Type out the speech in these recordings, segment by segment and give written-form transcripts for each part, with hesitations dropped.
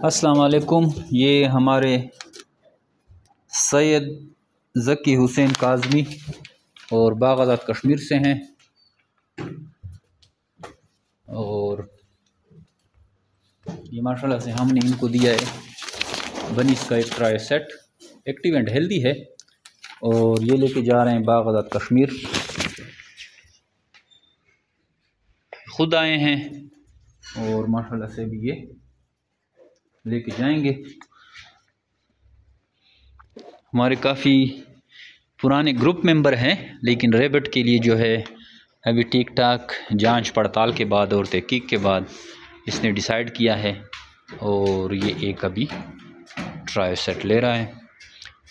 अस्सलाम वालेकुम। ये हमारे सैयद ज़की हुसैन काज़मी और बाग़ाज़ात कश्मीर से हैं। और ये माशाल्लाह से हमने इनको दिया है बनीस का एक try set, active and healthy है। और ये लेके जा रहे हैं बाग़ाज़ात कश्मीर, खुद आए हैं और माशाल्लाह से भी ये लेके जाएंगे। हमारे काफ़ी पुराने ग्रुप मेंबर हैं, लेकिन रेबट के लिए जो है अभी ठीक ठाक जांच पड़ताल के बाद और तहकीक के बाद इसने डिसाइड किया है और ये एक अभी ट्राई सेट ले रहा है।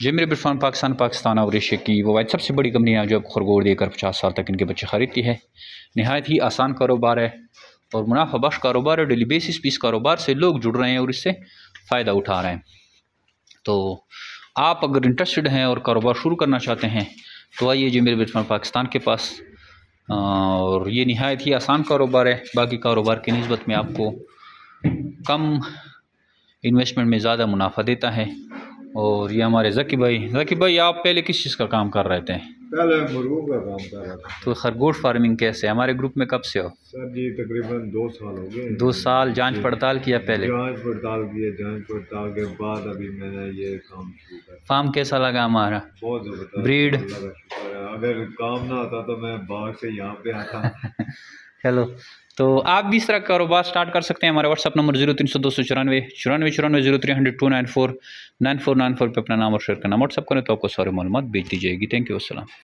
जेमरे बिरफान पाकिस्तान और एशिया की वो सबसे बड़ी कंपनियाँ जो खरगोश देकर 50 साल तक इनके बच्चे खरीदती है। नहायत ही आसान कारोबार है और मुनाफा बख्श कारोबार है। डेली बेसिस पे इस कारोबार से लोग जुड़ रहे हैं और इससे फ़ायदा उठा रहे हैं। तो आप अगर इंटरेस्टेड हैं और कारोबार शुरू करना चाहते हैं तो आइए जेमरे बिरफान पाकिस्तान के पास। और ये नहायत ही आसान कारोबार है, बाकी कारोबार की निस्बत में आपको कम इन्वेस्टमेंट में ज़्यादा मुनाफा देता है। और ये हमारे ज़की भाई आप पहले किस चीज़ का काम कर रहे थे? पहले मुर्गों का काम कर रहा था। तो खरगोश फार्मिंग कैसे? हमारे ग्रुप में कब से हो? सर जी तकरीबन 2 साल हो गए। 2 साल जांच पड़ताल किया पहले? जांच पड़ताल के बाद अभी मैंने ये काम शुरू किया। फार्म कैसा लगा हमारा? बहुत ज़बरदस्त। ब्रीड अगर काम ना होता तो मैं बाहर से यहाँ पे आता। चलो, तो आप भी इस तरह कारोबार स्टार्ट कर सकते हैं। हमारा व्हाट्सअप नंबर 0300 294 पे अपना नाम और शेयर करना व्हाट्सअप करें तो आपको सारी मालूमात भेज दी जाएगी। थैंक यू, अस्सलाम।